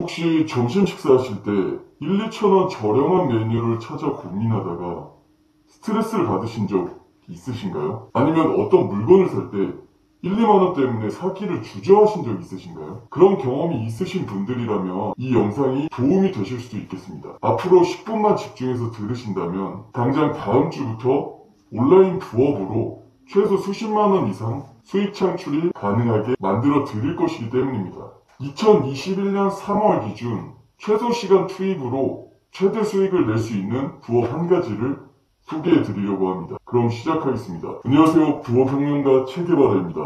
혹시 점심 식사하실 때 1, 2천 원 저렴한 메뉴를 찾아 고민하다가 스트레스를 받으신 적 있으신가요? 아니면 어떤 물건을 살 때 1, 2만 원 때문에 사기를 주저하신 적 있으신가요? 그런 경험이 있으신 분들이라면 이 영상이 도움이 되실 수도 있겠습니다. 앞으로 10분만 집중해서 들으신다면 당장 다음 주부터 온라인 부업으로 최소 수십만 원 이상 수익 창출이 가능하게 만들어 드릴 것이기 때문입니다. 2021년 3월 기준 최소 시간 투입으로 최대 수익을 낼 수 있는 부업 한 가지를 소개해 드리려고 합니다. 그럼 시작하겠습니다. 안녕하세요. 부업혁명가 체게바라입니다.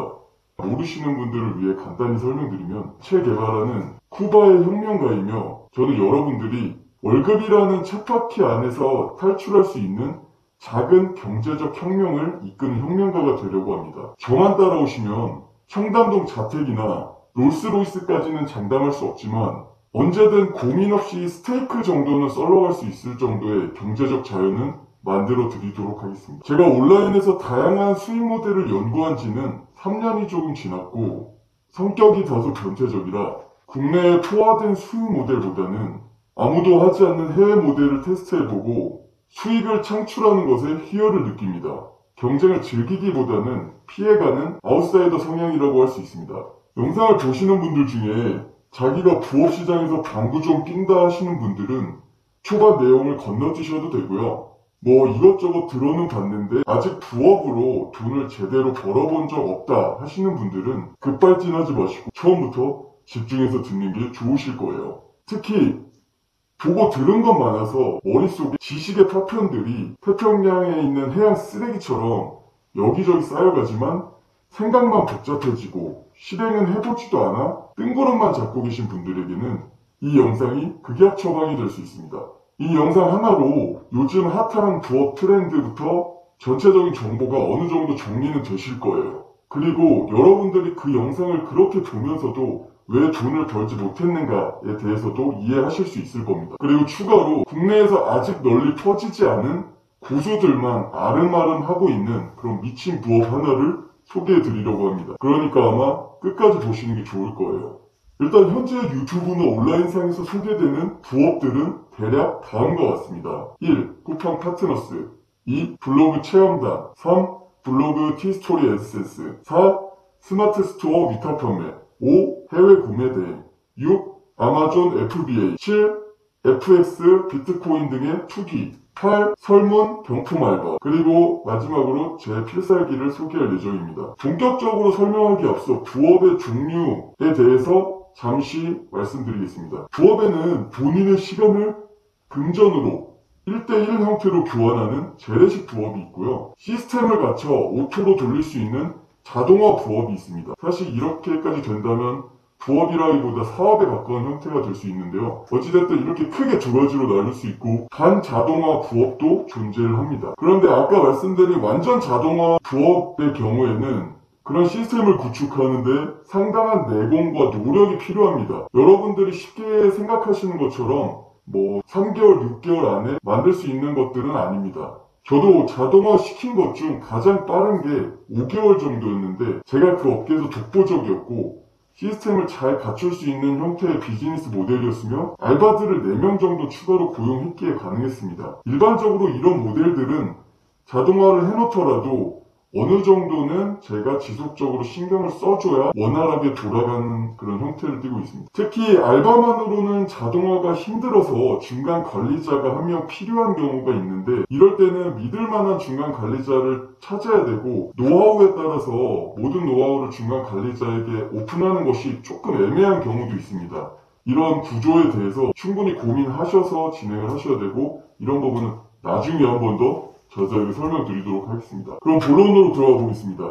모르시는 분들을 위해 간단히 설명드리면 체게바라는 쿠바의 혁명가이며 저는 여러분들이 월급이라는 쳇바퀴 안에서 탈출할 수 있는 작은 경제적 혁명을 이끄는 혁명가가 되려고 합니다. 저만 따라오시면 청담동 자택이나 롤스로이스까지는 장담할 수 없지만 언제든 고민 없이 스테이크 정도는 썰러갈 수 있을 정도의 경제적 자유는 만들어 드리도록 하겠습니다. 제가 온라인에서 다양한 수익 모델을 연구한 지는 3년이 조금 지났고 성격이 다소 변태적이라 국내에 포화된 수익 모델보다는 아무도 하지 않는 해외 모델을 테스트해보고 수익을 창출하는 것에 희열을 느낍니다. 경쟁을 즐기기보다는 피해가는 아웃사이더 성향이라고 할 수 있습니다. 영상을 보시는 분들 중에 자기가 부업시장에서 방구 좀 낀다 하시는 분들은 초반 내용을 건너뛰셔도 되고요. 뭐 이것저것 들어는 봤는데 아직 부업으로 돈을 제대로 벌어본 적 없다 하시는 분들은 급발진하지 마시고 처음부터 집중해서 듣는 게 좋으실 거예요. 특히 보고 들은 것 많아서 머릿속에 지식의 파편들이 태평양에 있는 해양 쓰레기처럼 여기저기 쌓여가지만 생각만 복잡해지고 실행은 해보지도 않아 뜬구름만 잡고 계신 분들에게는 이 영상이 극약 처방이 될 수 있습니다. 이 영상 하나로 요즘 핫한 부업 트렌드부터 전체적인 정보가 어느 정도 정리는 되실 거예요. 그리고 여러분들이 그 영상을 그렇게 보면서도 왜 돈을 벌지 못했는가에 대해서도 이해하실 수 있을 겁니다. 그리고 추가로 국내에서 아직 널리 퍼지지 않은 고수들만 아름아름 하고 있는 그런 미친 부업 하나를 소개해 드리려고 합니다. 그러니까 아마 끝까지 보시는 게 좋을 거예요. 일단 현재 유튜브나 온라인상에서 소개되는 부업들은 대략 다음과 같습니다. 1. 쿠팡 파트너스 2. 블로그 체험단 3. 블로그 티스토리 에센스 4. 스마트 스토어 위탁 판매 5. 해외 구매 대행 6. 아마존 FBA 7. FX 비트코인 등의 투기 8. 설문 병품 알바 그리고 마지막으로 제 필살기를 소개할 예정입니다. 본격적으로 설명하기 앞서 부업의 종류에 대해서 잠시 말씀드리겠습니다. 부업에는 본인의 시간을 금전으로 1대1 형태로 교환하는 재래식 부업이 있고요. 시스템을 갖춰 오토로 돌릴 수 있는 자동화 부업이 있습니다. 사실 이렇게까지 된다면 부업이라기보다 사업에 가까운 형태가 될 수 있는데요. 어찌됐든 이렇게 크게 두 가지로 나눌 수 있고 반자동화 부업도 존재를 합니다. 그런데 아까 말씀드린 완전 자동화 부업의 경우에는 그런 시스템을 구축하는데 상당한 내공과 노력이 필요합니다. 여러분들이 쉽게 생각하시는 것처럼 뭐 3개월, 6개월 안에 만들 수 있는 것들은 아닙니다. 저도 자동화 시킨 것 중 가장 빠른 게 5개월 정도였는데 제가 그 업계에서 독보적이었고 시스템을 잘 갖출 수 있는 형태의 비즈니스 모델이었으며 알바들을 4명 정도 추가로 고용했기에 가능했습니다. 일반적으로 이런 모델들은 자동화를 해놓더라도 어느 정도는 제가 지속적으로 신경을 써줘야 원활하게 돌아가는 그런 형태를 띠고 있습니다. 특히 알바만으로는 자동화가 힘들어서 중간 관리자가 한 명 필요한 경우가 있는데 이럴 때는 믿을 만한 중간 관리자를 찾아야 되고 노하우에 따라서 모든 노하우를 중간 관리자에게 오픈하는 것이 조금 애매한 경우도 있습니다. 이런 구조에 대해서 충분히 고민하셔서 진행을 하셔야 되고 이런 부분은 나중에 한 번 더 자세하게 설명드리도록 하겠습니다. 그럼 본론으로 들어가 보겠습니다.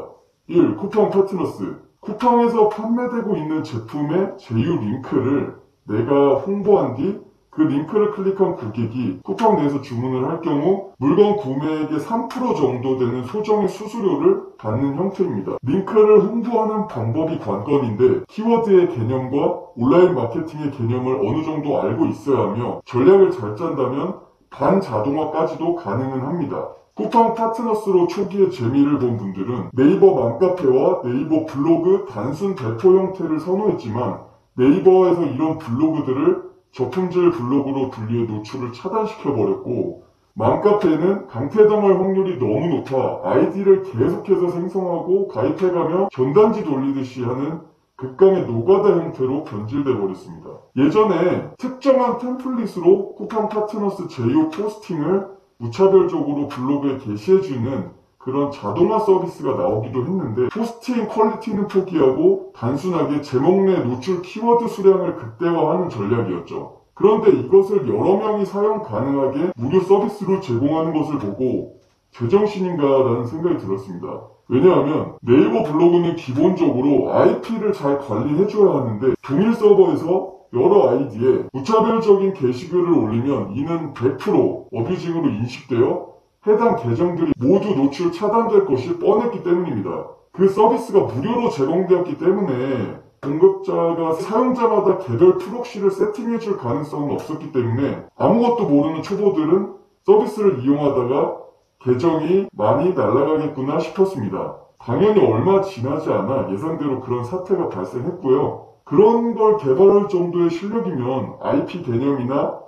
1. 쿠팡 파트너스 쿠팡에서 판매되고 있는 제품의 제휴 링크를 내가 홍보한 뒤 그 링크를 클릭한 고객이 쿠팡 내에서 주문을 할 경우 물건 구매액의 3% 정도 되는 소정의 수수료를 받는 형태입니다. 링크를 홍보하는 방법이 관건인데 키워드의 개념과 온라인 마케팅의 개념을 어느 정도 알고 있어야 하며 전략을 잘 짠다면 반자동화까지도 가능은 합니다. 쿠팡 파트너스로 초기에 재미를 본 분들은 네이버 맘카페와 네이버 블로그 단순 배포 형태를 선호했지만 네이버에서 이런 블로그들을 저품질 블로그로 분류해 노출을 차단시켜버렸고, 맘카페는 강퇴당할 확률이 너무 높아 아이디를 계속해서 생성하고 가입해가며 전단지 돌리듯이 하는 극강의 노가다 형태로 변질돼 버렸습니다. 예전에 특정한 템플릿으로 쿠팡 파트너스 제휴 포스팅을 무차별적으로 블로그에 게시해주는 그런 자동화 서비스가 나오기도 했는데, 포스팅 퀄리티는 포기하고 단순하게 제목 내 노출 키워드 수량을 극대화하는 전략이었죠. 그런데 이것을 여러 명이 사용 가능하게 무료 서비스로 제공하는 것을 보고 제정신인가라는 생각이 들었습니다. 왜냐하면 네이버 블로그는 기본적으로 IP를 잘 관리해줘야 하는데, 동일 서버에서 여러 아이디에 무차별적인 게시글을 올리면 이는 100% 어뷰징으로 인식되어 해당 계정들이 모두 노출 차단될 것이 뻔했기 때문입니다. 그 서비스가 무료로 제공되었기 때문에 공급자가 사용자마다 개별 프록시를 세팅해줄 가능성은 없었기 때문에 아무것도 모르는 초보들은 서비스를 이용하다가 계정이 많이 날아가겠구나 싶었습니다. 당연히 얼마 지나지 않아 예상대로 그런 사태가 발생했고요. 그런 걸 개발할 정도의 실력이면 IP 개념이나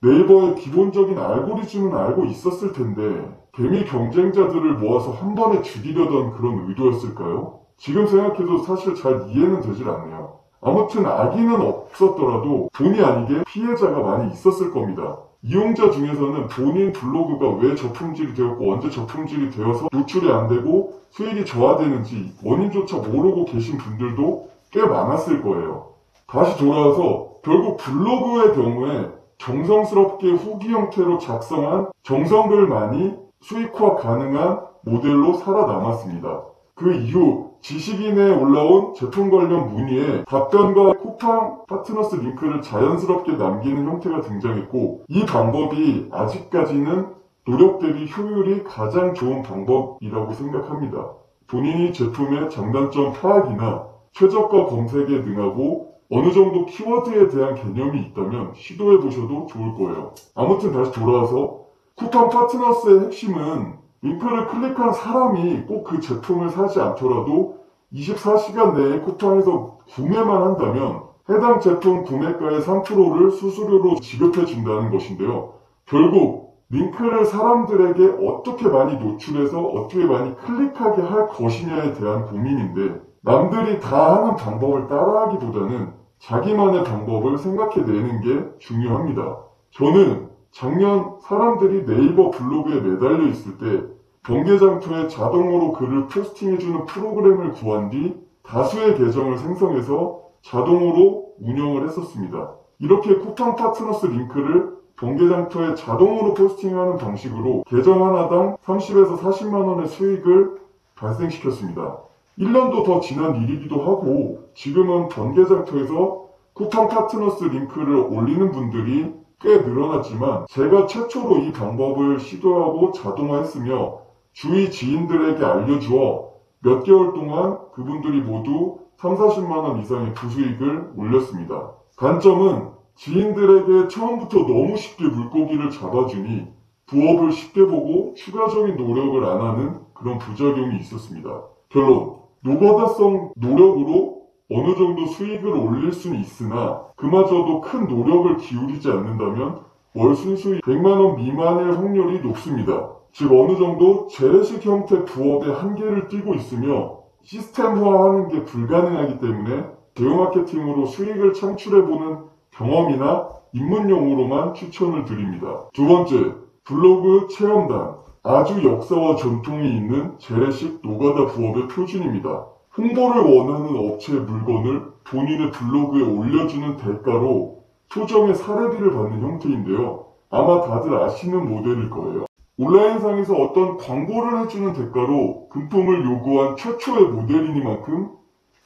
네이버의 기본적인 알고리즘은 알고 있었을 텐데 개미 경쟁자들을 모아서 한 번에 죽이려던 그런 의도였을까요? 지금 생각해도 사실 잘 이해는 되질 않네요. 아무튼 악의는 없었더라도 본의 아니게 피해자가 많이 있었을 겁니다. 이용자 중에서는 본인 블로그가 왜 저품질이 되었고 언제 저품질이 되어서 노출이 안 되고 수익이 저하되는지 원인조차 모르고 계신 분들도 꽤 많았을 거예요. 다시 돌아와서 결국 블로그의 경우에 정성스럽게 후기 형태로 작성한 정성글만이 수익화 가능한 모델로 살아남았습니다. 그 이후 지식인에 올라온 제품 관련 문의에 답변과 쿠팡 파트너스 링크를 자연스럽게 남기는 형태가 등장했고, 이 방법이 아직까지는 노력 대비 효율이 가장 좋은 방법이라고 생각합니다. 본인이 제품의 장단점 파악이나 최저가 검색에 능하고 어느 정도 키워드에 대한 개념이 있다면 시도해보셔도 좋을 거예요. 아무튼 다시 돌아와서 쿠팡 파트너스의 핵심은 링크를 클릭한 사람이 꼭 그 제품을 사지 않더라도 24시간 내에 쿠팡에서 구매만 한다면 해당 제품 구매가의 3%를 수수료로 지급해준다는 것인데요. 결국 링크를 사람들에게 어떻게 많이 노출해서 어떻게 많이 클릭하게 할 것이냐에 대한 고민인데, 남들이 다 하는 방법을 따라하기보다는 자기만의 방법을 생각해내는 게 중요합니다. 저는 작년 사람들이 네이버 블로그에 매달려 있을 때 번개장터에 자동으로 글을 포스팅해주는 프로그램을 구한 뒤 다수의 계정을 생성해서 자동으로 운영을 했었습니다. 이렇게 쿠팡 파트너스 링크를 번개장터에 자동으로 포스팅하는 방식으로 계정 하나당 30에서 40만원의 수익을 발생시켰습니다. 1년도 더 지난 일이기도 하고 지금은 번개장터에서 쿠팡 파트너스 링크를 올리는 분들이 꽤 늘어났지만, 제가 최초로 이 방법을 시도하고 자동화했으며 주위 지인들에게 알려주어 몇 개월 동안 그분들이 모두 3, 40만원 이상의 부수익을 올렸습니다. 단점은 지인들에게 처음부터 너무 쉽게 물고기를 잡아주니 부업을 쉽게 보고 추가적인 노력을 안 하는 그런 부작용이 있었습니다. 결론, 노가다성 노력으로 어느 정도 수익을 올릴 수는 있으나 그마저도 큰 노력을 기울이지 않는다면 월 순수익 100만원 미만일 확률이 높습니다. 즉 어느 정도 재래식 형태 부업의 한계를 띠고 있으며 시스템화하는 게 불가능하기 때문에 대형 마케팅으로 수익을 창출해보는 경험이나 입문용으로만 추천을 드립니다. 두 번째, 블로그 체험단. 아주 역사와 전통이 있는 재래식 노가다 부업의 표준입니다. 홍보를 원하는 업체의 물건을 본인의 블로그에 올려주는 대가로 소정의 사례비를 받는 형태인데요. 아마 다들 아시는 모델일 거예요. 온라인상에서 어떤 광고를 해주는 대가로 금품을 요구한 최초의 모델이니만큼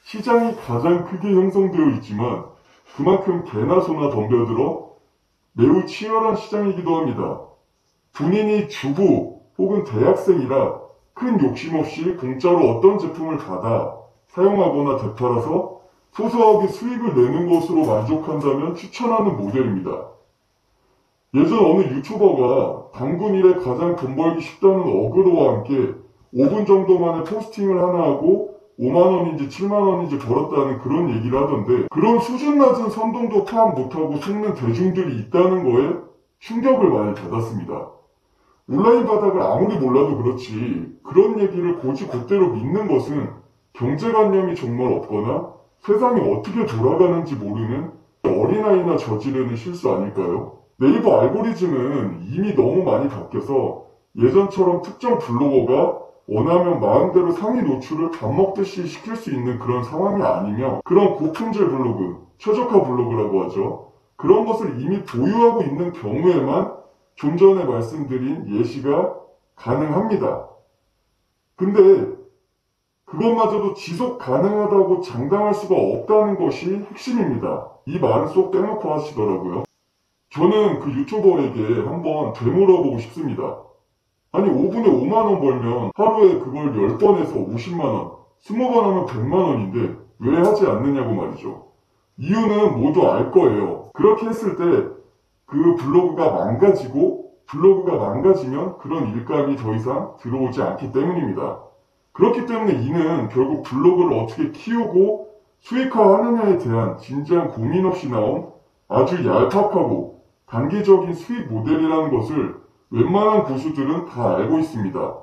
시장이 가장 크게 형성되어 있지만 그만큼 개나 소나 덤벼들어 매우 치열한 시장이기도 합니다. 본인이 주부 혹은 대학생이라 큰 욕심 없이 공짜로 어떤 제품을 받아 사용하거나 되팔아서 소소하게 수익을 내는 것으로 만족한다면 추천하는 모델입니다. 예전 어느 유튜버가 당군 일에 가장 돈 벌기 쉽다는 어그로와 함께 5분 정도 만에 포스팅을 하나 하고 5만원인지 7만원인지 벌었다는 그런 얘기를 하던데, 그런 수준 낮은 선동도 파악 못하고 속는 대중들이 있다는 거에 충격을 많이 받았습니다. 온라인 바닥을 아무리 몰라도 그렇지, 그런 얘기를 곧대로 믿는 것은 경제관념이 정말 없거나 세상이 어떻게 돌아가는지 모르는 어린아이나 저지르는 실수 아닐까요? 네이버 알고리즘은 이미 너무 많이 바뀌어서 예전처럼 특정 블로거가 원하면 마음대로 상위 노출을 밥 먹듯이 시킬 수 있는 그런 상황이 아니며, 그런 고품질 블로그, 최저가 블로그라고 하죠. 그런 것을 이미 보유하고 있는 경우에만 좀 전에 말씀드린 예시가 가능합니다. 근데 그것마저도 지속 가능하다고 장담할 수가 없다는 것이 핵심입니다. 이 말은 쏙 빼놓고 하시더라고요. 저는 그 유튜버에게 한번 되물어보고 싶습니다. 아니 5분에 5만원 벌면 하루에 그걸 10번 해서 50만원, 20번 하면 100만원인데 왜 하지 않느냐고 말이죠. 이유는 모두 알 거예요. 그렇게 했을 때 그 블로그가 망가지면 그런 일감이 더 이상 들어오지 않기 때문입니다. 그렇기 때문에 이는 결국 블로그를 어떻게 키우고 수익화하느냐에 대한 진지한 고민 없이 나온 아주 얄팍하고 단기적인 수익 모델이라는 것을 웬만한 고수들은 다 알고 있습니다.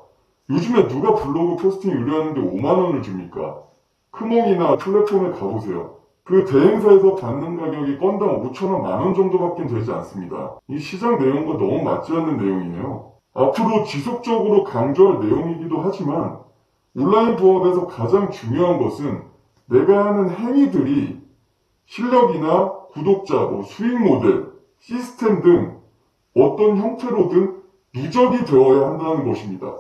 요즘에 누가 블로그 포스팅 의뢰하는데 5만원을 줍니까? 크몽이나 플랫폼에 가보세요. 그 대행사에서 받는 가격이 건당 5천원, 만원 정도밖에 되지 않습니다. 이 시장 내용과 너무 맞지 않는 내용이에요. 앞으로 지속적으로 강조할 내용이기도 하지만 온라인 부업에서 가장 중요한 것은 내가 하는 행위들이 실력이나 구독자, 수익 모델, 시스템 등 어떤 형태로든 누적이 되어야 한다는 것입니다.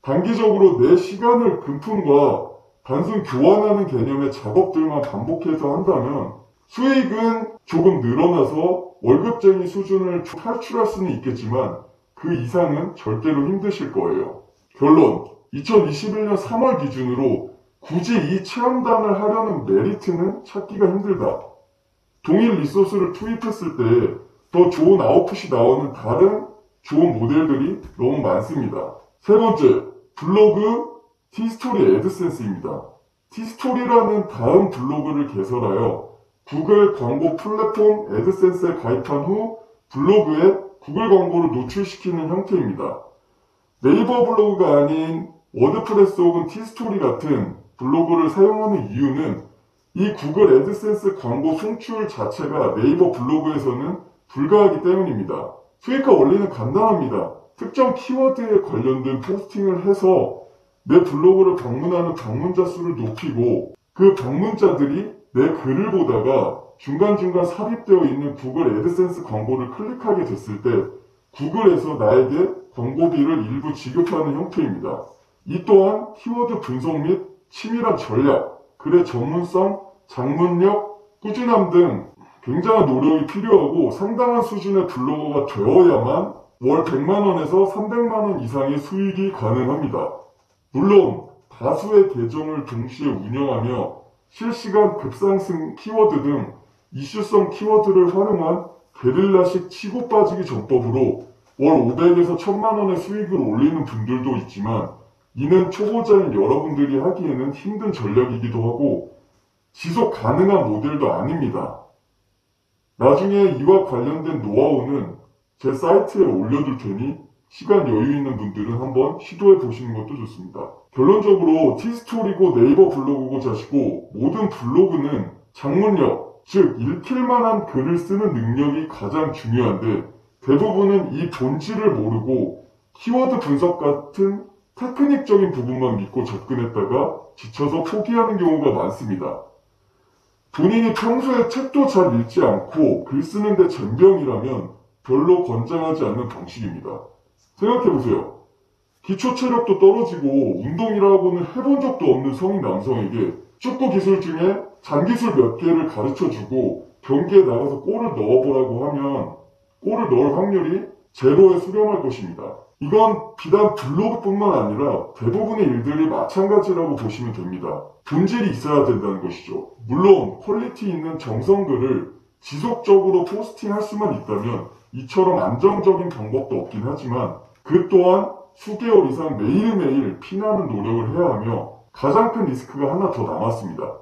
단기적으로 내 시간을 금품과 단순 교환하는 개념의 작업들만 반복해서 한다면 수익은 조금 늘어나서 월급쟁이 수준을 탈출할 수는 있겠지만 그 이상은 절대로 힘드실 거예요. 결론, 2021년 3월 기준으로 굳이 이 체험단을 하려는 메리트는 찾기가 힘들다. 동일 리소스를 투입했을 때 더 좋은 아웃풋이 나오는 다른 좋은 모델들이 너무 많습니다. 세 번째, 블로그 티스토리 애드센스입니다. 티스토리라는 다음 블로그를 개설하여 구글 광고 플랫폼 애드센스에 가입한 후 블로그에 구글 광고를 노출시키는 형태입니다. 네이버 블로그가 아닌 워드프레스 혹은 티스토리 같은 블로그를 사용하는 이유는 이 구글 애드센스 광고 송출 자체가 네이버 블로그에서는 불가하기 때문입니다. 수익화 원리는 간단합니다. 특정 키워드에 관련된 포스팅을 해서 내 블로그를 방문하는 방문자 수를 높이고 그 방문자들이 내 글을 보다가 중간중간 삽입되어 있는 구글 애드센스 광고를 클릭하게 됐을 때 구글에서 나에게 광고비를 일부 지급하는 형태입니다. 이 또한 키워드 분석 및 치밀한 전략, 글의 전문성, 장문력, 꾸준함 등 굉장한 노력이 필요하고 상당한 수준의 블로거가 되어야만 월 100만원에서 300만원 이상의 수익이 가능합니다. 물론 다수의 계정을 동시에 운영하며 실시간 급상승 키워드 등 이슈성 키워드를 활용한 게릴라식 치고 빠지기 전법으로 월 500에서 1000만원의 수익을 올리는 분들도 있지만 이는 초보자인 여러분들이 하기에는 힘든 전략이기도 하고 지속 가능한 모델도 아닙니다. 나중에 이와 관련된 노하우는 제 사이트에 올려둘 테니 시간 여유 있는 분들은 한번 시도해 보시는 것도 좋습니다. 결론적으로 티스토리고 네이버 블로그고 자시고 모든 블로그는 장문력, 즉 읽힐만한 글을 쓰는 능력이 가장 중요한데 대부분은 이 본질을 모르고 키워드 분석 같은 테크닉적인 부분만 믿고 접근했다가 지쳐서 포기하는 경우가 많습니다. 본인이 평소에 책도 잘 읽지 않고 글 쓰는데 젬병이라면 별로 권장하지 않는 방식입니다. 생각해보세요. 기초 체력도 떨어지고 운동이라고는 해본 적도 없는 성인 남성에게 축구 기술 중에 잔기술 몇 개를 가르쳐주고 경기에 나가서 골을 넣어보라고 하면 골을 넣을 확률이 제로에 수렴할 것입니다. 이건 비단 블로그뿐만 아니라 대부분의 일들이 마찬가지라고 보시면 됩니다. 본질이 있어야 된다는 것이죠. 물론 퀄리티 있는 정성글을 지속적으로 포스팅할 수만 있다면 이처럼 안정적인 방법도 없긴 하지만 그 또한 수개월 이상 매일매일 피나는 노력을 해야 하며 가장 큰 리스크가 하나 더 남았습니다.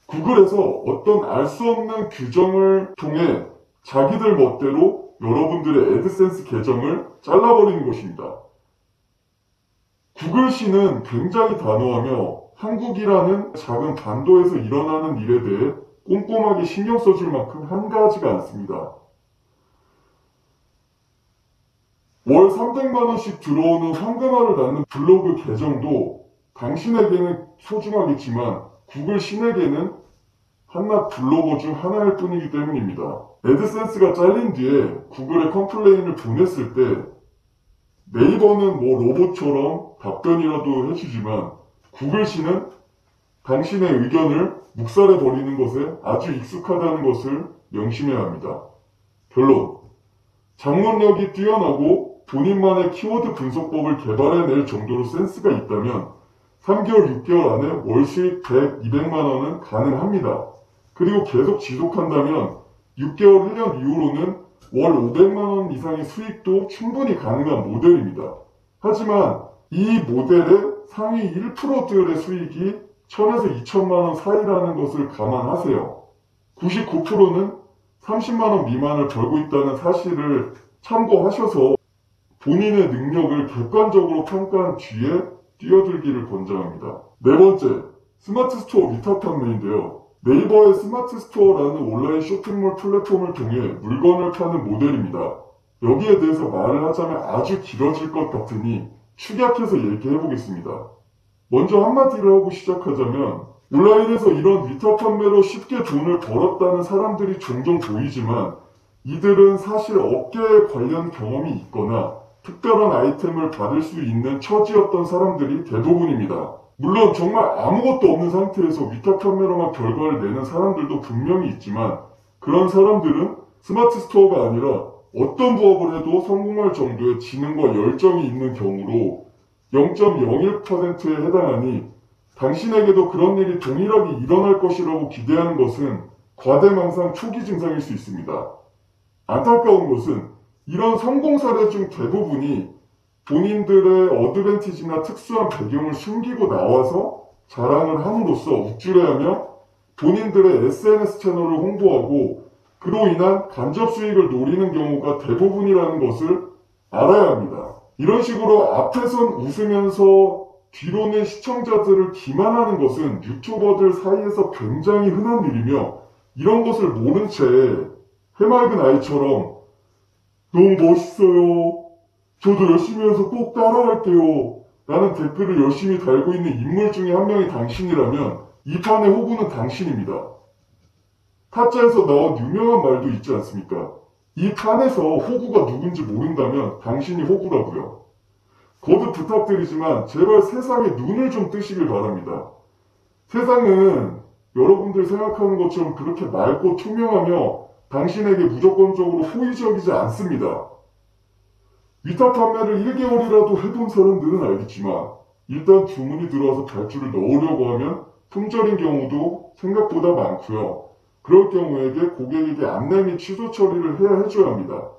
구글에서 어떤 알 수 없는 규정을 통해 자기들 멋대로 여러분들의 애드센스 계정을 잘라버리는 것입니다. 구글시는 굉장히 단호하며 한국이라는 작은 반도에서 일어나는 일에 대해 꼼꼼하게 신경 써줄 만큼 한가하지가 않습니다. 월 300만원씩 들어오는 황금알을 낳는 블로그 계정도 당신에게는 소중하겠지만 구글 신에게는 한낱 블로거 중 하나일 뿐이기 때문입니다. 애드센스가 잘린 뒤에 구글에 컴플레인을 보냈을 때 네이버는 뭐 로봇처럼 답변이라도 해주지만 구글시는 당신의 의견을 묵살해버리는 것에 아주 익숙하다는 것을 명심해야 합니다. 결론. 작문력이 뛰어나고 본인만의 키워드 분석법을 개발해낼 정도로 센스가 있다면 3개월, 6개월 안에 월 수익 100, 200만원은 가능합니다. 그리고 계속 지속한다면 6개월, 1년 이후로는 월 500만원 이상의 수익도 충분히 가능한 모델입니다. 하지만 이 모델의 상위 1%들의 수익이 1000에서 2000만원 사이라는 것을 감안하세요. 99%는 30만원 미만을 벌고 있다는 사실을 참고하셔서 본인의 능력을 객관적으로 평가한 뒤에 뛰어들기를 권장합니다. 네 번째, 스마트 스토어 위탁 판매인데요. 네이버의 스마트 스토어라는 온라인 쇼핑몰 플랫폼을 통해 물건을 파는 모델입니다. 여기에 대해서 말을 하자면 아주 길어질 것 같으니 축약해서 얘기해 보겠습니다. 먼저 한마디를 하고 시작하자면 온라인에서 이런 위탁 판매로 쉽게 돈을 벌었다는 사람들이 종종 보이지만 이들은 사실 업계에 관련 경험이 있거나 특별한 아이템을 받을 수 있는 처지였던 사람들이 대부분입니다. 물론 정말 아무것도 없는 상태에서 위탁 판매로만 결과를 내는 사람들도 분명히 있지만 그런 사람들은 스마트 스토어가 아니라 어떤 부업을 해도 성공할 정도의 지능과 열정이 있는 경우로 0.01%에 해당하니 당신에게도 그런 일이 동일하게 일어날 것이라고 기대하는 것은 과대망상 초기 증상일 수 있습니다. 안타까운 것은 이런 성공 사례 중 대부분이 본인들의 어드밴티지나 특수한 배경을 숨기고 나와서 자랑을 함으로써 우쭐해하며 본인들의 SNS 채널을 홍보하고 그로 인한 간접 수익을 노리는 경우가 대부분이라는 것을 알아야 합니다. 이런 식으로 앞에선 웃으면서 뒤로는 시청자들을 기만하는 것은 유튜버들 사이에서 굉장히 흔한 일이며 이런 것을 모른 채 해맑은 아이처럼 너무 멋있어요. 저도 열심히 해서 꼭 따라갈게요. 라는 댓글을 열심히 달고 있는 인물 중에 한 명이 당신이라면 이 판의 호구는 당신입니다. 타짜에서 나온 유명한 말도 있지 않습니까? 이 판에서 호구가 누군지 모른다면 당신이 호구라고요. 거듭 부탁드리지만 제발 세상에 눈을 좀 뜨시길 바랍니다. 세상은 여러분들 생각하는 것처럼 그렇게 맑고 투명하며 당신에게 무조건적으로 호의적이지 않습니다. 위탁 판매를 1개월이라도 해본 사람들은 알겠지만 일단 주문이 들어와서 발주를 넣으려고 하면 품절인 경우도 생각보다 많고요. 그럴 경우에게 고객에게 안내 및 취소 처리를 해야 해줘야 합니다.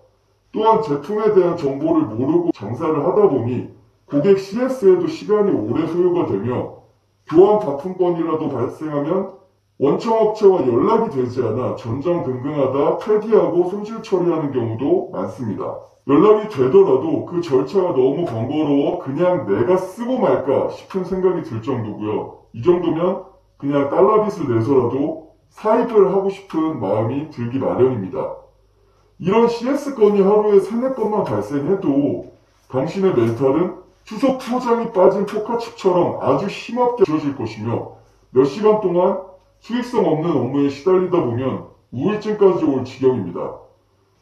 또한 제품에 대한 정보를 모르고 장사를 하다 보니 고객 CS에도 시간이 오래 소요가 되며 교환 바품건이라도 발생하면 원청업체와 연락이 되지 않아 전전긍긍하다 폐기하고 손실 처리하는 경우도 많습니다. 연락이 되더라도 그 절차가 너무 번거로워 그냥 내가 쓰고 말까 싶은 생각이 들 정도고요. 이 정도면 그냥 달러빚을 내서라도 사입을 하고 싶은 마음이 들기 마련입니다. 이런 CS 건이 하루에 3-4건만 발생해도 당신의 멘탈은 추석 포장이 빠진 포카칩처럼 아주 힘없게 지어질 것이며 몇 시간 동안 수익성 없는 업무에 시달리다 보면 우울증까지 올 지경입니다.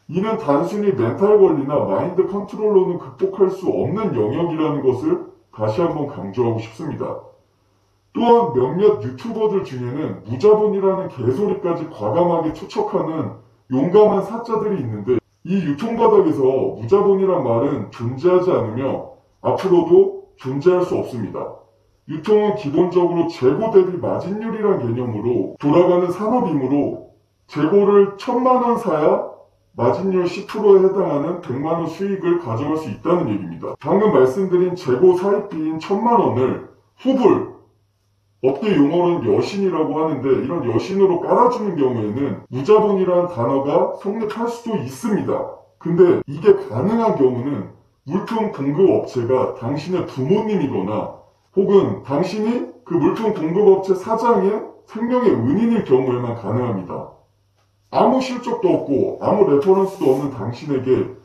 이는 단순히 멘탈 관리나 마인드 컨트롤로는 극복할 수 없는 영역이라는 것을 다시 한번 강조하고 싶습니다. 또한 몇몇 유튜버들 중에는 무자본이라는 개소리까지 과감하게 투척하는 용감한 사자들이 있는데 이 유통바닥에서 무자본이란 말은 존재하지 않으며 앞으로도 존재할 수 없습니다. 유통은 기본적으로 재고 대비 마진율이란 개념으로 돌아가는 산업이므로 재고를 1000만원 사야 마진율 10%에 해당하는 100만원 수익을 가져갈 수 있다는 얘기입니다. 방금 말씀드린 재고 사입비인 1000만원을 후불 업계 용어로는 여신이라고 하는데 이런 여신으로 깔아주는 경우에는 무자본이라는 단어가 성립할 수도 있습니다. 근데 이게 가능한 경우는 물품 공급 업체가 당신의 부모님이거나 혹은 당신이 그 물품 공급 업체 사장의 생명의 은인일 경우에만 가능합니다. 아무 실적도 없고 아무 레퍼런스도 없는 당신에게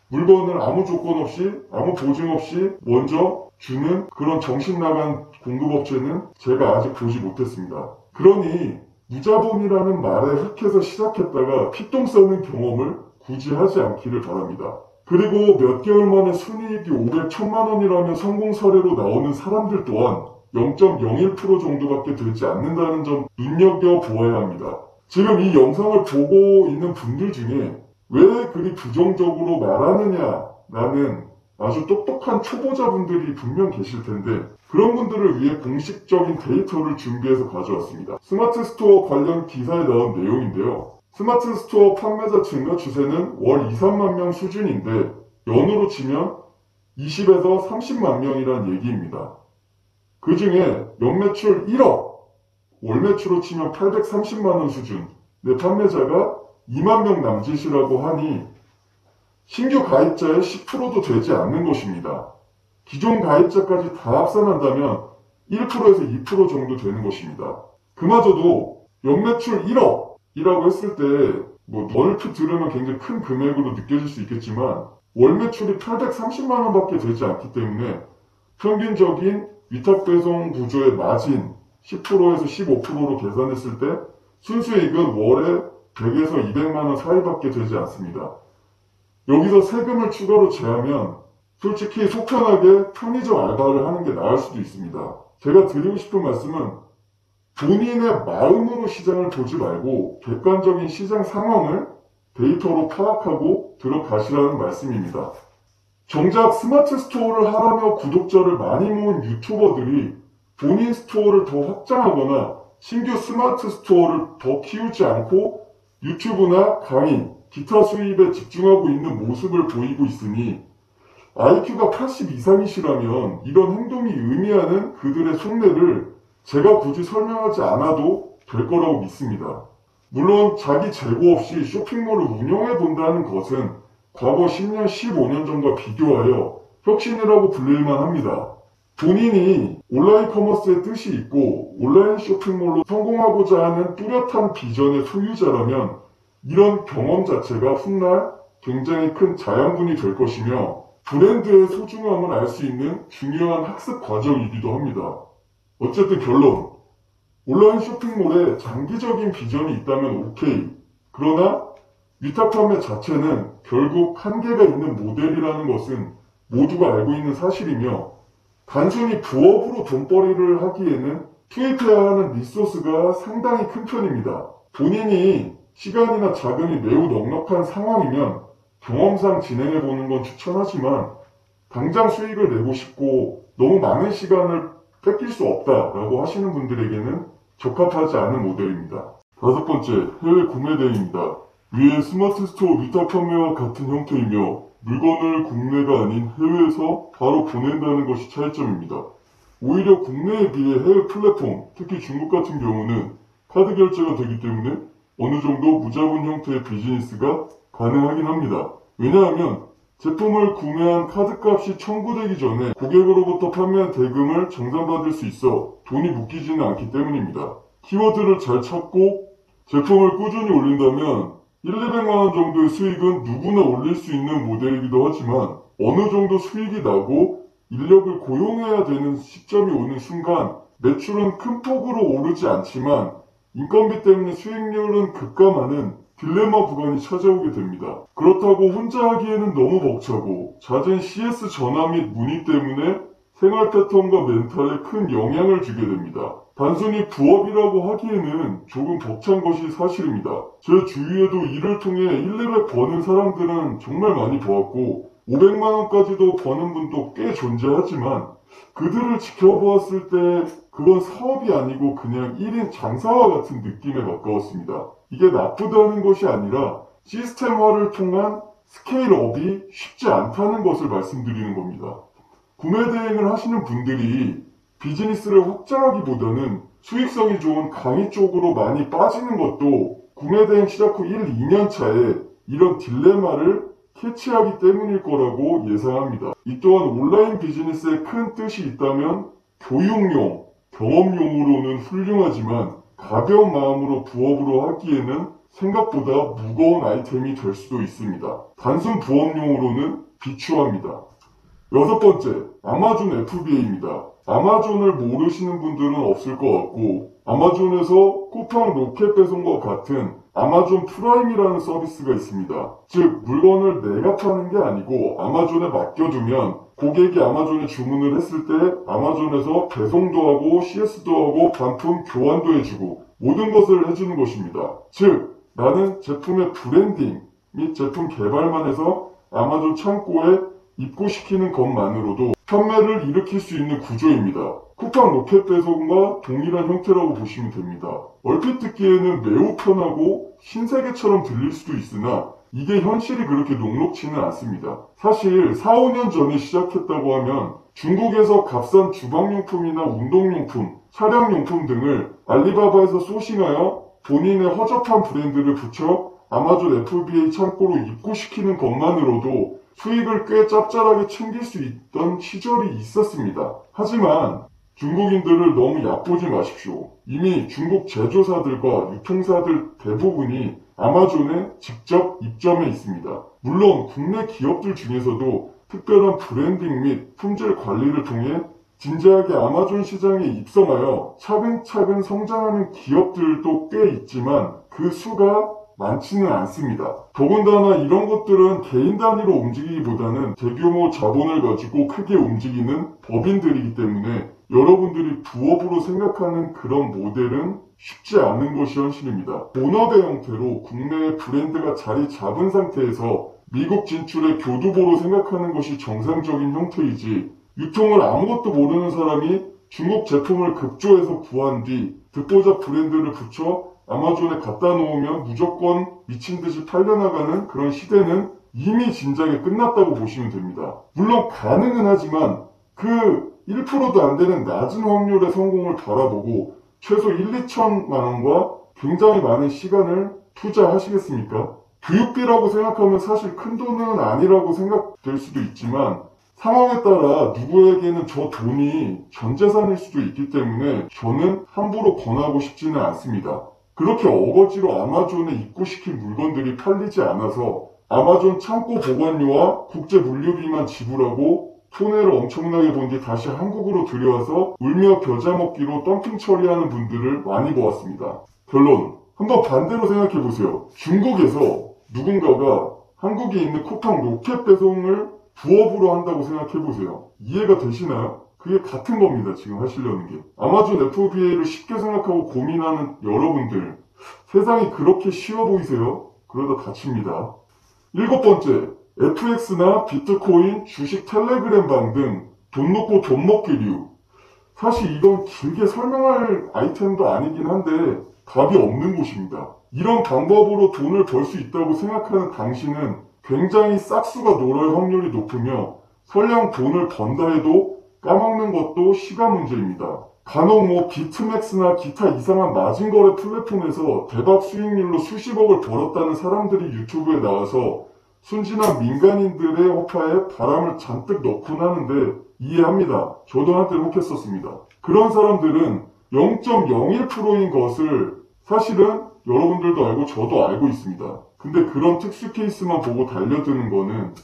물건을 아무 조건 없이 아무 보증 없이 먼저 주는 그런 정신나간 공급업체는 제가 아직 보지 못했습니다. 그러니 무자본이라는 말에 흑해서 시작했다가 피똥 싸는 경험을 굳이 하지 않기를 바랍니다. 그리고 몇 개월 만에 순이익이 500, 1000만 원이라면 성공 사례로 나오는 사람들 또한 0.01% 정도밖에 되지 않는다는 점 눈여겨보아야 합니다. 지금 이 영상을 보고 있는 분들 중에 왜 그리 부정적으로 말하느냐라는 아주 똑똑한 초보자분들이 분명 계실 텐데 그런 분들을 위해 공식적인 데이터를 준비해서 가져왔습니다. 스마트 스토어 관련 기사에 나온 내용인데요. 스마트 스토어 판매자 증가 추세는 월 2, 3만 명 수준인데 연으로 치면 20에서 30만 명이란 얘기입니다. 그 중에 연매출 1억, 월 매출로 치면 830만 원 수준 내 판매자가 2만 명 남짓이라고 하니 신규 가입자의 10%도 되지 않는 것입니다. 기존 가입자까지 다 합산한다면 1%에서 2% 정도 되는 것입니다. 그마저도 연매출 1억이라고 했을 때 얼핏 들으면 굉장히 큰 금액으로 느껴질 수 있겠지만 월 매출이 830만 원밖에 되지 않기 때문에 평균적인 위탁배송 구조의 마진 10%에서 15%로 계산했을 때 순수이익은 월에 100에서 200만 원 사이밖에 되지 않습니다. 여기서 세금을 추가로 제하면 솔직히 속편하게 편의점 알바를 하는 게 나을 수도 있습니다. 제가 드리고 싶은 말씀은 본인의 마음으로 시장을 보지 말고 객관적인 시장 상황을 데이터로 파악하고 들어가시라는 말씀입니다. 정작 스마트 스토어를 하라며 구독자를 많이 모은 유튜버들이 본인 스토어를 더 확장하거나 신규 스마트 스토어를 더 키우지 않고 유튜브나 강의, 기타 수입에 집중하고 있는 모습을 보이고 있으니 IQ가 80 이상이시라면 이런 행동이 의미하는 그들의 속내를 제가 굳이 설명하지 않아도 될 거라고 믿습니다. 물론 자기 재고 없이 쇼핑몰을 운영해 본다는 것은 과거 10년, 15년 전과 비교하여 혁신이라고 불릴만 합니다. 본인이 온라인 커머스의 뜻이 있고 온라인 쇼핑몰로 성공하고자 하는 뚜렷한 비전의 소유자라면 이런 경험 자체가 훗날 굉장히 큰 자양분이 될 것이며 브랜드의 소중함을 알 수 있는 중요한 학습 과정이기도 합니다. 어쨌든 결론, 온라인 쇼핑몰에 장기적인 비전이 있다면 오케이. 그러나 위탁 판매 자체는 결국 한계가 있는 모델이라는 것은 모두가 알고 있는 사실이며 단순히 부업으로 돈벌이를 하기에는 투입해야 하는 리소스가 상당히 큰 편입니다. 본인이 시간이나 자금이 매우 넉넉한 상황이면 경험상 진행해보는 건 추천하지만 당장 수익을 내고 싶고 너무 많은 시간을 뺏길 수 없다라고 하시는 분들에게는 적합하지 않은 모델입니다. 다섯 번째, 해외 구매 대행입니다. 위에 스마트 스토어 위탁 판매와 같은 형태이며 물건을 국내가 아닌 해외에서 바로 보낸다는 것이 차이점입니다. 오히려 국내에 비해 해외 플랫폼, 특히 중국 같은 경우는 카드 결제가 되기 때문에 어느 정도 무자본 형태의 비즈니스가 가능하긴 합니다. 왜냐하면 제품을 구매한 카드값이 청구되기 전에 고객으로부터 판매한 대금을 정산받을 수 있어 돈이 묶이지는 않기 때문입니다. 키워드를 잘 찾고 제품을 꾸준히 올린다면 1, 200만 원 정도의 수익은 누구나 올릴 수 있는 모델이기도 하지만 어느 정도 수익이 나고 인력을 고용해야 되는 시점이 오는 순간 매출은 큰 폭으로 오르지 않지만 인건비 때문에 수익률은 급감하는 딜레마 구간이 찾아오게 됩니다. 그렇다고 혼자 하기에는 너무 벅차고 잦은 CS 전화 및 문의 때문에 생활 패턴과 멘탈에 큰 영향을 주게 됩니다. 단순히 부업이라고 하기에는 조금 벅찬 것이 사실입니다. 제 주위에도 이를 통해 1, 200 버는 사람들은 정말 많이 보았고 500만원까지도 버는 분도 꽤 존재하지만 그들을 지켜보았을 때 그건 사업이 아니고 그냥 1인 장사와 같은 느낌에 가까웠습니다. 이게 나쁘다는 것이 아니라 시스템화를 통한 스케일업이 쉽지 않다는 것을 말씀드리는 겁니다. 구매 대행을 하시는 분들이 비즈니스를 확장하기보다는 수익성이 좋은 강의 쪽으로 많이 빠지는 것도 구매 대행 시작 후 1, 2년 차에 이런 딜레마를 캐치하기 때문일 거라고 예상합니다. 이 또한 온라인 비즈니스에 큰 뜻이 있다면 교육용, 경험용으로는 훌륭하지만 가벼운 마음으로 부업으로 하기에는 생각보다 무거운 아이템이 될 수도 있습니다. 단순 부업용으로는 비추합니다. 여섯 번째, 아마존 FBA입니다. 아마존을 모르시는 분들은 없을 것 같고 아마존에서 쿠팡 로켓 배송과 같은 아마존 프라임이라는 서비스가 있습니다. 즉 물건을 내가 파는 게 아니고 아마존에 맡겨두면 고객이 아마존에 주문을 했을 때 아마존에서 배송도 하고 CS도 하고 반품 교환도 해주고 모든 것을 해주는 것입니다. 즉 나는 제품의 브랜딩 및 제품 개발만 해서 아마존 창고에 입고시키는 것만으로도 판매를 일으킬 수 있는 구조입니다. 쿠팡 로켓 배송과 동일한 형태라고 보시면 됩니다. 얼핏 듣기에는 매우 편하고 신세계처럼 들릴 수도 있으나 이게 현실이 그렇게 녹록지는 않습니다. 사실 4, 5년 전에 시작했다고 하면 중국에서 값싼 주방용품이나 운동용품, 차량용품 등을 알리바바에서 소싱하여 본인의 허접한 브랜드를 붙여 아마존 FBA 창고로 입고시키는 것만으로도 수익을 꽤 짭짤하게 챙길 수 있던 시절이 있었습니다. 하지만 중국인들을 너무 얕보지 마십시오. 이미 중국 제조사들과 유통사들 대부분이 아마존에 직접 입점해 있습니다. 물론 국내 기업들 중에서도 특별한 브랜딩 및 품질 관리를 통해 진지하게 아마존 시장에 입성하여 차근차근 성장하는 기업들도 꽤 있지만 그 수가 많지는 않습니다. 더군다나 이런 것들은 개인 단위로 움직이기보다는 대규모 자본을 가지고 크게 움직이는 법인들이기 때문에 여러분들이 부업으로 생각하는 그런 모델은 쉽지 않은 것이 현실입니다. 본업의 형태로 국내의 브랜드가 자리 잡은 상태에서 미국 진출의 교두보로 생각하는 것이 정상적인 형태이지 유통을 아무것도 모르는 사람이 중국 제품을 급조해서 구한 뒤 듣보잡 브랜드를 붙여 아마존에 갖다 놓으면 무조건 미친듯이 팔려나가는 그런 시대는 이미 진작에 끝났다고 보시면 됩니다. 물론 가능은 하지만 그 1%도 안 되는 낮은 확률의 성공을 바라보고 최소 1, 2천만 원과 굉장히 많은 시간을 투자하시겠습니까? 교육비라고 생각하면 사실 큰 돈은 아니라고 생각될 수도 있지만 상황에 따라 누구에게는 저 돈이 전 재산일 수도 있기 때문에 저는 함부로 권하고 싶지는 않습니다. 그렇게 어거지로 아마존에 입고시킨 물건들이 팔리지 않아서 아마존 창고 보관료와 국제 물류비만 지불하고 손해를 엄청나게 본 뒤 다시 한국으로 들여와서 울며 겨자 먹기로 덤핑 처리하는 분들을 많이 보았습니다. 결론, 한번 반대로 생각해보세요. 중국에서 누군가가 한국에 있는 쿠팡 로켓 배송을 부업으로 한다고 생각해보세요. 이해가 되시나요? 그게 같은 겁니다. 지금 하시려는 게. 아마존 FBA를 쉽게 생각하고 고민하는 여러분들, 세상이 그렇게 쉬워 보이세요? 그러다 다칩니다. 일곱 번째, FX나 비트코인, 주식 텔레그램방 등 돈 놓고 돈 먹기류. 사실 이건 길게 설명할 아이템도 아니긴 한데 답이 없는 곳입니다. 이런 방법으로 돈을 벌 수 있다고 생각하는 당신은 굉장히 싹수가 놀할 확률이 높으며 설령 돈을 번다 해도 까먹는 것도 시간 문제입니다. 간혹 비트맥스나 기타 이상한 마진거래 플랫폼에서 대박 수익률로 수십억을 벌었다는 사람들이 유튜브에 나와서 순진한 민간인들의 허파에 바람을 잔뜩 넣곤 하는데 이해합니다. 저도 한때 혹했었습니다. 그런 사람들은 0.01%인 것을 사실은 여러분들도 알고 저도 알고 있습니다. 근데 그런 특수 케이스만 보고 달려드는 거는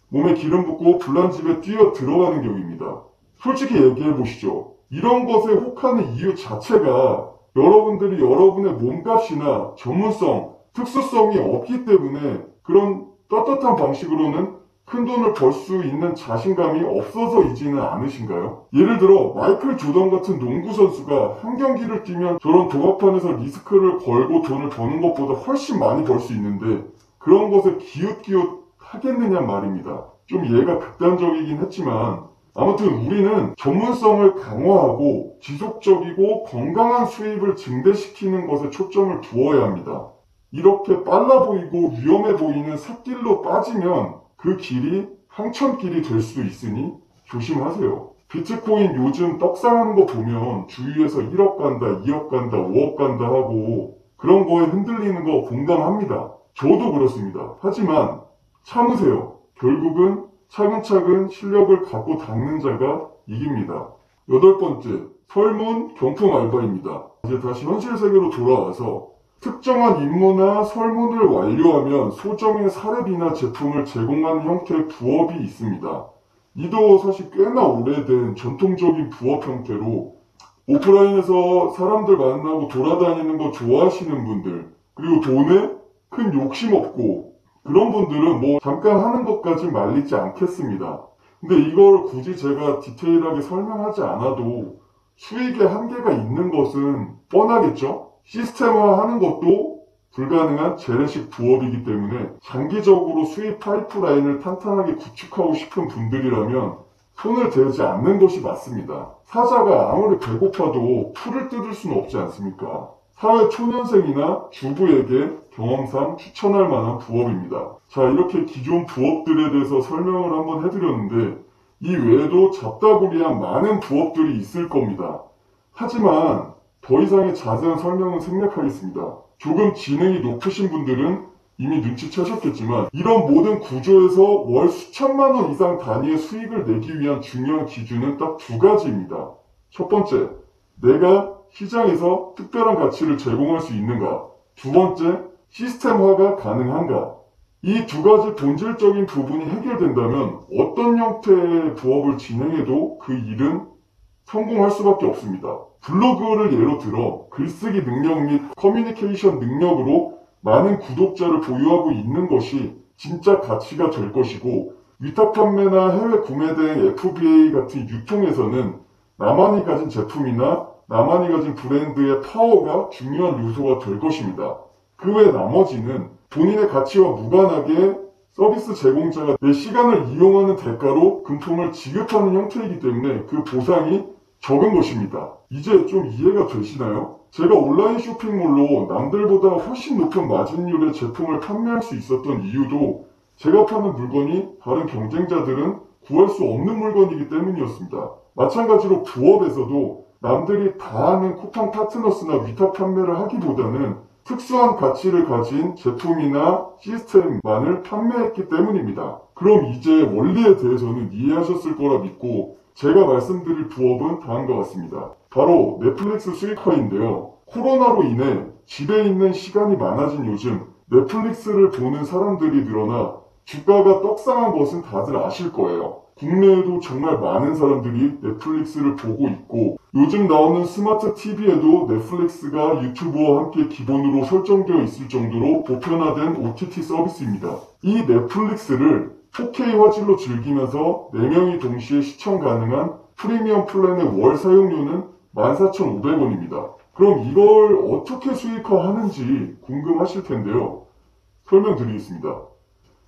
몸에 기름 붓고 불난 집에 뛰어 들어가는 격입니다. 솔직히 얘기해보시죠. 이런 것에 혹하는 이유 자체가 여러분들이 여러분의 몸값이나 전문성, 특수성이 없기 때문에 그런 떳떳한 방식으로는 큰 돈을 벌 수 있는 자신감이 없어서이지는 않으신가요? 예를 들어 마이클 조던 같은 농구 선수가 한 경기를 뛰면 저런 도박판에서 리스크를 걸고 돈을 버는 것보다 훨씬 많이 벌 수 있는데 그런 것에 기웃기웃 하겠느냐 말입니다. 좀 예가 극단적이긴 했지만 아무튼 우리는 전문성을 강화하고 지속적이고 건강한 수입을 증대시키는 것에 초점을 두어야 합니다. 이렇게 빨라 보이고 위험해 보이는 샛길로 빠지면 그 길이 황천길이 될 수도 있으니 조심하세요. 비트코인 요즘 떡상하는 거 보면 주위에서 1억 간다, 2억 간다, 5억 간다 하고 그런 거에 흔들리는 거 공감합니다. 저도 그렇습니다. 하지만 참으세요. 결국은 차근차근 실력을 갖고 닦는 자가 이깁니다. 8번째, 설문 경품 알바입니다. 이제 다시 현실 세계로 돌아와서 특정한 임무나 설문을 완료하면 소정의 사례비나 제품을 제공하는 형태의 부업이 있습니다. 이도 사실 꽤나 오래된 전통적인 부업 형태로 오프라인에서 사람들 만나고 돌아다니는 거 좋아하시는 분들, 그리고 돈에 큰 욕심 없고 그런 분들은 뭐 잠깐 하는 것까지 말리지 않겠습니다. 근데 이걸 굳이 제가 디테일하게 설명하지 않아도 수익의 한계가 있는 것은 뻔하겠죠? 시스템화하는 것도 불가능한 재래식 부업이기 때문에 장기적으로 수익 파이프라인을 탄탄하게 구축하고 싶은 분들이라면 손을 대지 않는 것이 맞습니다. 사자가 아무리 배고파도 풀을 뜯을 수는 없지 않습니까? 사회 초년생이나 주부에게 경험상 추천할 만한 부업입니다. 자, 이렇게 기존 부업들에 대해서 설명을 한번 해드렸는데 이 외에도 잡다구리한 많은 부업들이 있을 겁니다. 하지만 더 이상의 자세한 설명은 생략하겠습니다. 조금 지능이 높으신 분들은 이미 눈치채셨겠지만 이런 모든 구조에서 월 수천만 원 이상 단위의 수익을 내기 위한 중요한 기준은 딱 두 가지입니다. 첫 번째, 내가 시장에서 특별한 가치를 제공할 수 있는가? 두 번째, 시스템화가 가능한가? 이 두 가지 본질적인 부분이 해결된다면 어떤 형태의 부업을 진행해도 그 일은 성공할 수밖에 없습니다. 블로그를 예로 들어 글쓰기 능력 및 커뮤니케이션 능력으로 많은 구독자를 보유하고 있는 것이 진짜 가치가 될 것이고 위탁 판매나 해외 구매 등 FBA 같은 유통에서는 나만이 가진 제품이나 나만이 가진 브랜드의 파워가 중요한 요소가 될 것입니다. 그 외 나머지는 본인의 가치와 무관하게 서비스 제공자가 내 시간을 이용하는 대가로 금품을 지급하는 형태이기 때문에 그 보상이 적은 것입니다. 이제 좀 이해가 되시나요? 제가 온라인 쇼핑몰로 남들보다 훨씬 높은 마진율의 제품을 판매할 수 있었던 이유도 제가 파는 물건이 다른 경쟁자들은 구할 수 없는 물건이기 때문이었습니다. 마찬가지로 부업에서도 남들이 다 하는 쿠팡 파트너스나 위탁 판매를 하기보다는 특수한 가치를 가진 제품이나 시스템만을 판매했기 때문입니다. 그럼 이제 원리에 대해서는 이해하셨을 거라 믿고 제가 말씀드릴 부업은 다음과 같습니다. 바로 넷플릭스 수익화인데요. 코로나로 인해 집에 있는 시간이 많아진 요즘 넷플릭스를 보는 사람들이 늘어나 주가가 떡상한 것은 다들 아실 거예요. 국내에도 정말 많은 사람들이 넷플릭스를 보고 있고 요즘 나오는 스마트 TV에도 넷플릭스가 유튜브와 함께 기본으로 설정되어 있을 정도로 보편화된 OTT 서비스입니다. 이 넷플릭스를 4K 화질로 즐기면서 4명이 동시에 시청 가능한 프리미엄 플랜의 월 사용료는 14,500원입니다. 그럼 이걸 어떻게 수익화하는지 궁금하실 텐데요. 설명드리겠습니다.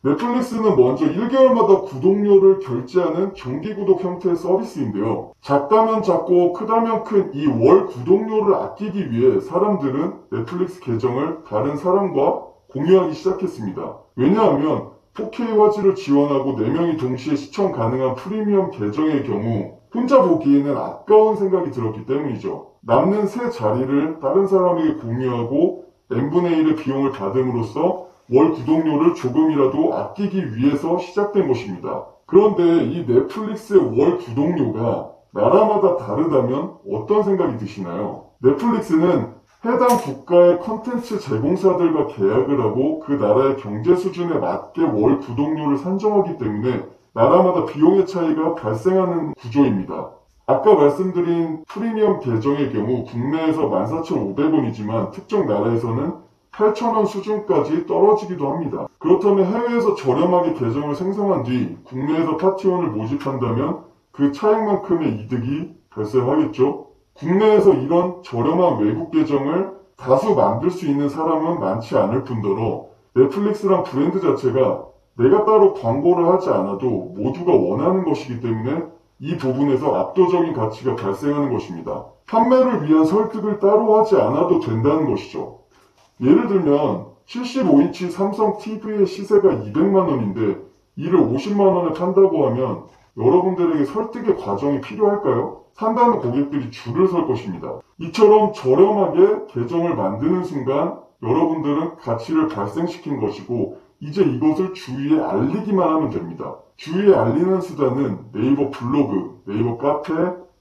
넷플릭스는 먼저 1개월마다 구독료를 결제하는 정기구독 형태의 서비스인데요. 작다면 작고 크다면 큰 이 월 구독료를 아끼기 위해 사람들은 넷플릭스 계정을 다른 사람과 공유하기 시작했습니다. 왜냐하면 4K 화질을 지원하고 4명이 동시에 시청 가능한 프리미엄 계정의 경우 혼자 보기에는 아까운 생각이 들었기 때문이죠. 남는 세 자리를 다른 사람에게 공유하고 n분의 1의 비용을 받음으로써 월 구독료를 조금이라도 아끼기 위해서 시작된 것입니다. 그런데 이 넷플릭스의 월 구독료가 나라마다 다르다면 어떤 생각이 드시나요? 넷플릭스는 해당 국가의 컨텐츠 제공사들과 계약을 하고 그 나라의 경제 수준에 맞게 월 구독료를 산정하기 때문에 나라마다 비용의 차이가 발생하는 구조입니다. 아까 말씀드린 프리미엄 계정의 경우 국내에서 14,500원이지만 특정 나라에서는 8,000원 수준까지 떨어지기도 합니다. 그렇다면 해외에서 저렴하게 계정을 생성한 뒤 국내에서 파티원을 모집한다면 그 차액만큼의 이득이 발생하겠죠. 국내에서 이런 저렴한 외국 계정을 다수 만들 수 있는 사람은 많지 않을 뿐더러 넷플릭스란 브랜드 자체가 내가 따로 광고를 하지 않아도 모두가 원하는 것이기 때문에 이 부분에서 압도적인 가치가 발생하는 것입니다. 판매를 위한 설득을 따로 하지 않아도 된다는 것이죠. 예를 들면 75인치 삼성 TV의 시세가 200만원인데 이를 50만원에 판다고 하면 여러분들에게 설득의 과정이 필요할까요? 산다는 고객들이 줄을 설 것입니다. 이처럼 저렴하게 계정을 만드는 순간 여러분들은 가치를 발생시킨 것이고 이제 이것을 주위에 알리기만 하면 됩니다. 주위에 알리는 수단은 네이버 블로그, 네이버 카페,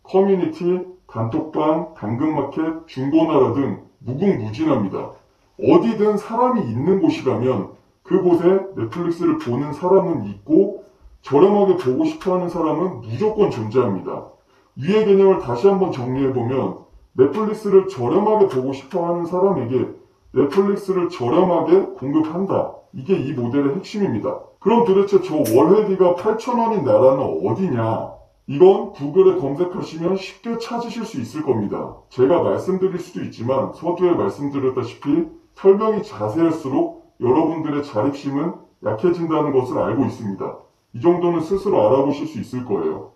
커뮤니티, 단톡방, 당근마켓, 중고나라 등 무궁무진합니다. 어디든 사람이 있는 곳이라면 그곳에 넷플릭스를 보는 사람은 있고 저렴하게 보고 싶어하는 사람은 무조건 존재합니다. 위의 개념을 다시 한번 정리해보면 넷플릭스를 저렴하게 보고 싶어하는 사람에게 넷플릭스를 저렴하게 공급한다. 이게 이 모델의 핵심입니다. 그럼 도대체 저 월회비가 8,000원인 나라는 어디냐? 이건 구글에 검색하시면 쉽게 찾으실 수 있을 겁니다. 제가 말씀드릴 수도 있지만 서두에 말씀드렸다시피 설명이 자세할수록 여러분들의 자립심은 약해진다는 것을 알고 있습니다. 이 정도는 스스로 알아보실 수 있을 거예요.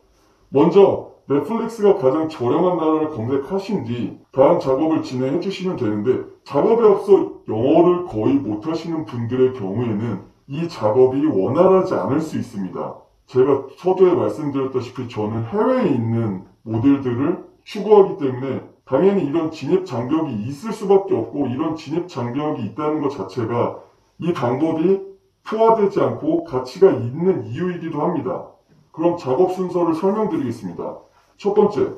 먼저 넷플릭스가 가장 저렴한 나라를 검색하신 뒤 다음 작업을 진행해 주시면 되는데 작업에 앞서 영어를 거의 못하시는 분들의 경우에는 이 작업이 원활하지 않을 수 있습니다. 제가 서두에 말씀드렸다시피 저는 해외에 있는 모델들을 추구하기 때문에 당연히 이런 진입 장벽이 있을 수밖에 없고 이런 진입 장벽이 있다는 것 자체가 이 방법이 포화되지 않고 가치가 있는 이유이기도 합니다. 그럼 작업 순서를 설명드리겠습니다. 첫 번째,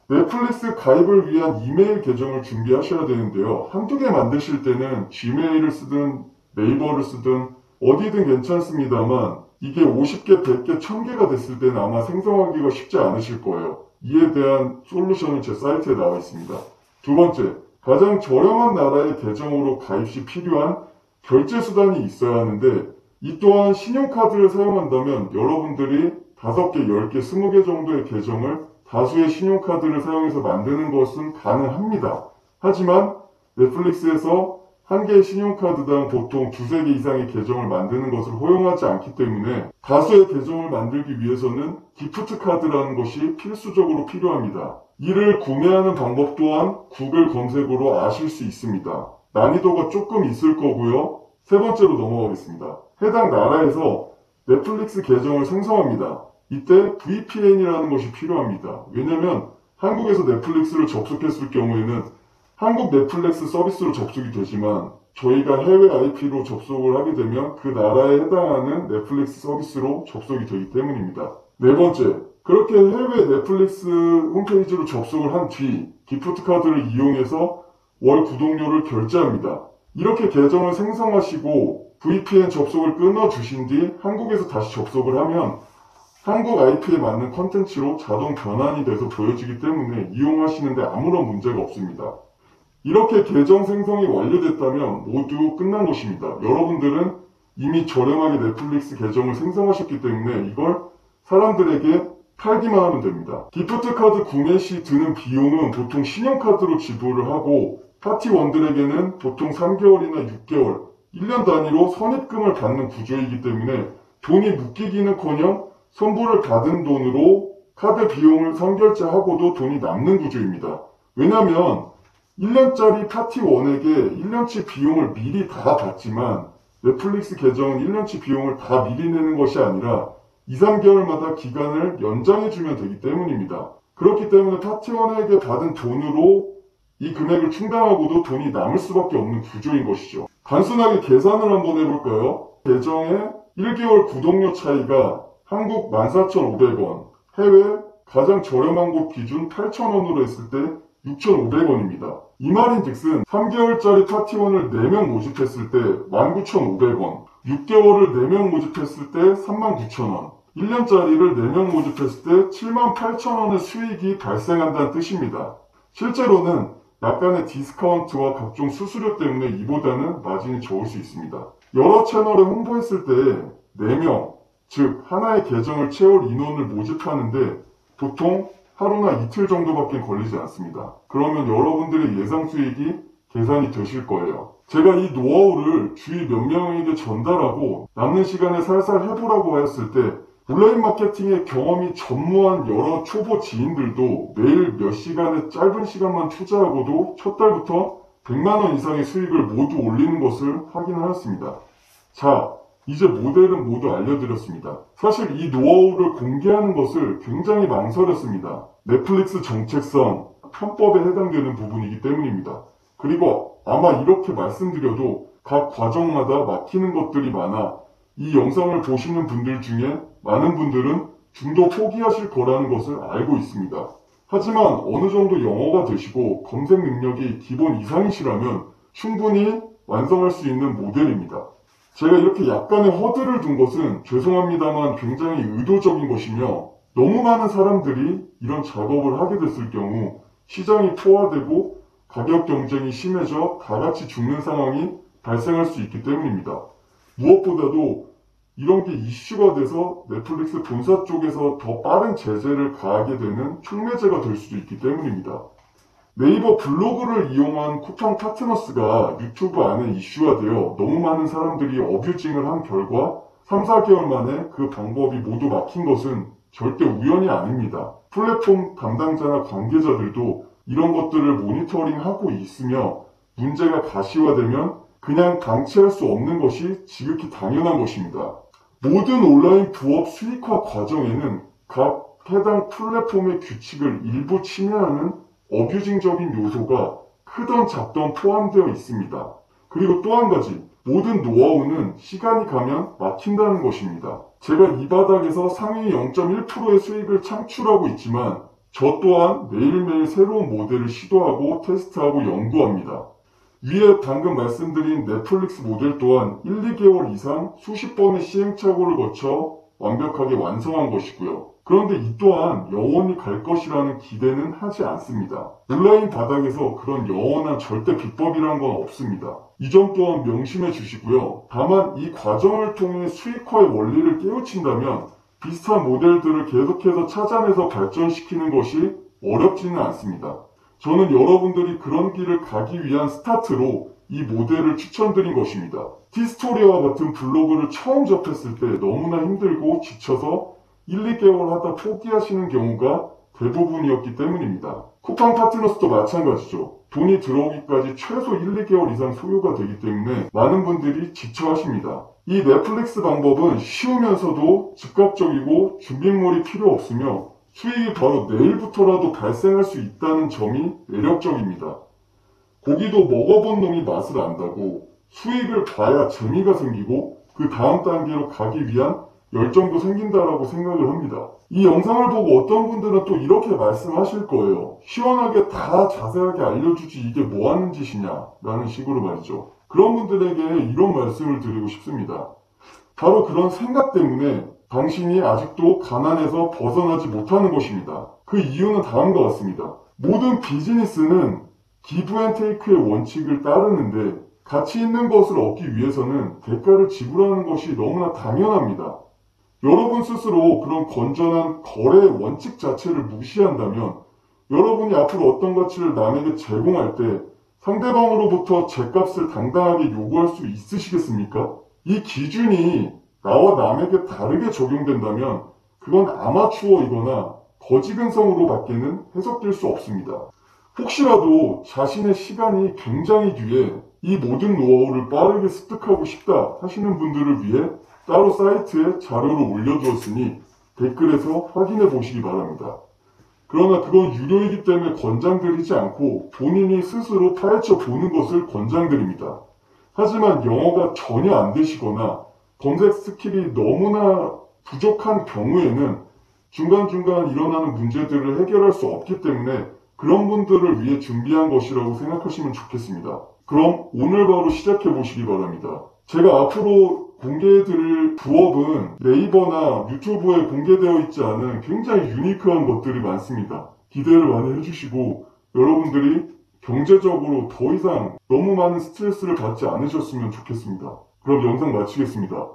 넷플릭스 가입을 위한 이메일 계정을 준비하셔야 되는데요. 한두 개 만드실 때는 지메일을 쓰든 네이버를 쓰든 어디든 괜찮습니다만 이게 50개, 100개, 1000개가 됐을 때는 아마 생성하기가 쉽지 않으실 거예요. 이에 대한 솔루션은 제 사이트에 나와 있습니다. 두 번째, 가장 저렴한 나라의 계정으로 가입 시 필요한 결제 수단이 있어야 하는데 이 또한 신용카드를 사용한다면 여러분들이 5개, 10개, 20개 정도의 계정을 다수의 신용카드를 사용해서 만드는 것은 가능합니다. 하지만 넷플릭스에서 한 개의 신용카드당 보통 2~3개 이상의 계정을 만드는 것을 허용하지 않기 때문에 다수의 계정을 만들기 위해서는 기프트 카드라는 것이 필수적으로 필요합니다. 이를 구매하는 방법 또한 구글 검색으로 아실 수 있습니다. 난이도가 조금 있을 거고요. 세 번째로 넘어가겠습니다. 해당 나라에서 넷플릭스 계정을 생성합니다. 이때 VPN이라는 것이 필요합니다. 왜냐면 한국에서 넷플릭스를 접속했을 경우에는 한국 넷플릭스 서비스로 접속이 되지만 저희가 해외 IP로 접속을 하게 되면 그 나라에 해당하는 넷플릭스 서비스로 접속이 되기 때문입니다. 네 번째, 그렇게 해외 넷플릭스 홈페이지로 접속을 한 뒤 기프트 카드를 이용해서 월 구독료를 결제합니다. 이렇게 계정을 생성하시고 VPN 접속을 끊어주신 뒤 한국에서 다시 접속을 하면 한국 IP에 맞는 컨텐츠로 자동 변환이 돼서 보여지기 때문에 이용하시는데 아무런 문제가 없습니다. 이렇게 계정 생성이 완료됐다면 모두 끝난 것입니다. 여러분들은 이미 저렴하게 넷플릭스 계정을 생성하셨기 때문에 이걸 사람들에게 팔기만 하면 됩니다. 기프트 카드 구매 시 드는 비용은 보통 신용카드로 지불을 하고 파티원들에게는 보통 3개월이나 6개월, 1년 단위로 선입금을 받는 구조이기 때문에 돈이 묶이기는커녕 선불을 받은 돈으로 카드 비용을 선결제하고도 돈이 남는 구조입니다. 왜냐하면 1년짜리 파티원에게 1년치 비용을 미리 다 받지만 넷플릭스 계정은 1년치 비용을 다 미리 내는 것이 아니라 2~3개월마다 기간을 연장해주면 되기 때문입니다. 그렇기 때문에 파티원에게 받은 돈으로 이 금액을 충당하고도 돈이 남을 수밖에 없는 구조인 것이죠. 단순하게 계산을 한번 해볼까요? 계정의 1개월 구독료 차이가 한국 14,500원, 해외 가장 저렴한 곳 기준 8,000원으로 했을 때 6,500원입니다. 이 말인즉슨 3개월짜리 파티원을 4명 모집했을 때 19,500원, 6개월을 4명 모집했을 때 39,000원, 1년짜리를 4명 모집했을 때 78,000원의 수익이 발생한다는 뜻입니다. 실제로는 약간의 디스카운트와 각종 수수료 때문에 이보다는 마진이 적을 수 있습니다. 여러 채널에 홍보했을 때 4명, 즉 하나의 계정을 채울 인원을 모집하는데 보통 하루나 이틀 정도밖에 걸리지 않습니다. 그러면 여러분들의 예상 수익이 계산이 되실 거예요. 제가 이 노하우를 주위 몇 명에게 전달하고 남는 시간에 살살 해보라고 했을 때 온라인 마케팅에 경험이 전무한 여러 초보 지인들도 매일 몇 시간의 짧은 시간만 투자하고도 첫 달부터 100만원 이상의 수익을 모두 올리는 것을 확인하였습니다. 자, 이제 모델은 모두 알려드렸습니다. 사실 이 노하우를 공개하는 것을 굉장히 망설였습니다. 넷플릭스 정책상 편법에 해당되는 부분이기 때문입니다. 그리고 아마 이렇게 말씀드려도 각 과정마다 막히는 것들이 많아 이 영상을 보시는 분들 중에 많은 분들은 중도 포기하실 거라는 것을 알고 있습니다. 하지만 어느 정도 영어가 되시고 검색 능력이 기본 이상이시라면 충분히 완성할 수 있는 모델입니다. 제가 이렇게 약간의 허들을 둔 것은 죄송합니다만 굉장히 의도적인 것이며 너무 많은 사람들이 이런 작업을 하게 됐을 경우 시장이 포화되고 가격 경쟁이 심해져 다 같이 죽는 상황이 발생할 수 있기 때문입니다. 무엇보다도 이런 게 이슈가 돼서 넷플릭스 본사 쪽에서 더 빠른 제재를 가하게 되는 촉매제가 될 수도 있기 때문입니다. 네이버 블로그를 이용한 쿠팡 파트너스가 유튜브 안에 이슈가 되어 너무 많은 사람들이 어뷰징을 한 결과 3, 4개월 만에 그 방법이 모두 막힌 것은 절대 우연이 아닙니다. 플랫폼 담당자나 관계자들도 이런 것들을 모니터링하고 있으며 문제가 가시화되면 그냥 방치할 수 없는 것이 지극히 당연한 것입니다. 모든 온라인 부업 수익화 과정에는 각 해당 플랫폼의 규칙을 일부 침해하는 어뷰징적인 요소가 크던 작던 포함되어 있습니다. 그리고 또 한 가지, 모든 노하우는 시간이 가면 막힌다는 것입니다. 제가 이 바닥에서 상위 0.1%의 수익을 창출하고 있지만 저 또한 매일매일 새로운 모델을 시도하고 테스트하고 연구합니다. 위에 방금 말씀드린 넷플릭스 모델 또한 1, 2개월 이상 수십 번의 시행착오를 거쳐 완벽하게 완성한 것이고요. 그런데 이 또한 영원히 갈 것이라는 기대는 하지 않습니다. 온라인 바닥에서 그런 영원한 절대 비법이라는 건 없습니다. 이 점 또한 명심해 주시고요. 다만 이 과정을 통해 수익화의 원리를 깨우친다면 비슷한 모델들을 계속해서 찾아내서 발전시키는 것이 어렵지는 않습니다. 저는 여러분들이 그런 길을 가기 위한 스타트로 이 모델을 추천드린 것입니다. 티스토리와 같은 블로그를 처음 접했을 때 너무나 힘들고 지쳐서 1, 2개월 하다 포기하시는 경우가 대부분이었기 때문입니다. 쿠팡 파트너스도 마찬가지죠. 돈이 들어오기까지 최소 1, 2개월 이상 소요가 되기 때문에 많은 분들이 지쳐하십니다. 이 넷플릭스 방법은 쉬우면서도 즉각적이고 준비물이 필요 없으며 수익이 바로 내일부터라도 발생할 수 있다는 점이 매력적입니다. 고기도 먹어본 놈이 맛을 안다고 수익을 봐야 재미가 생기고 그 다음 단계로 가기 위한 열정도 생긴다라고 생각을 합니다. 이 영상을 보고 어떤 분들은 또 이렇게 말씀하실 거예요. 시원하게 다 자세하게 알려주지 이게 뭐 하는 짓이냐 라는 식으로 말이죠. 그런 분들에게 이런 말씀을 드리고 싶습니다. 바로 그런 생각 때문에 당신이 아직도 가난에서 벗어나지 못하는 것입니다. 그 이유는 다음과 같습니다. 모든 비즈니스는 기브 앤 테이크의 원칙을 따르는데 가치 있는 것을 얻기 위해서는 대가를 지불하는 것이 너무나 당연합니다. 여러분 스스로 그런 건전한 거래의 원칙 자체를 무시한다면 여러분이 앞으로 어떤 가치를 남에게 제공할 때 상대방으로부터 제값을 당당하게 요구할 수 있으시겠습니까? 이 기준이 나와 남에게 다르게 적용된다면 그건 아마추어이거나 거지근성으로 밖에는 해석될 수 없습니다. 혹시라도 자신의 시간이 굉장히 뒤에 이 모든 노하우를 빠르게 습득하고 싶다 하시는 분들을 위해 따로 사이트에 자료를 올려두었으니 댓글에서 확인해 보시기 바랍니다. 그러나 그건 유료이기 때문에 권장드리지 않고 본인이 스스로 파헤쳐 보는 것을 권장드립니다. 하지만 영어가 전혀 안 되시거나 검색 스킬이 너무나 부족한 경우에는 중간중간 일어나는 문제들을 해결할 수 없기 때문에 그런 분들을 위해 준비한 것이라고 생각하시면 좋겠습니다. 그럼 오늘 바로 시작해 보시기 바랍니다. 제가 앞으로 공개해드릴 부업은 네이버나 유튜브에 공개되어 있지 않은 굉장히 유니크한 것들이 많습니다. 기대를 많이 해주시고 여러분들이 경제적으로 더 이상 너무 많은 스트레스를 받지 않으셨으면 좋겠습니다. 그럼 영상 마치겠습니다.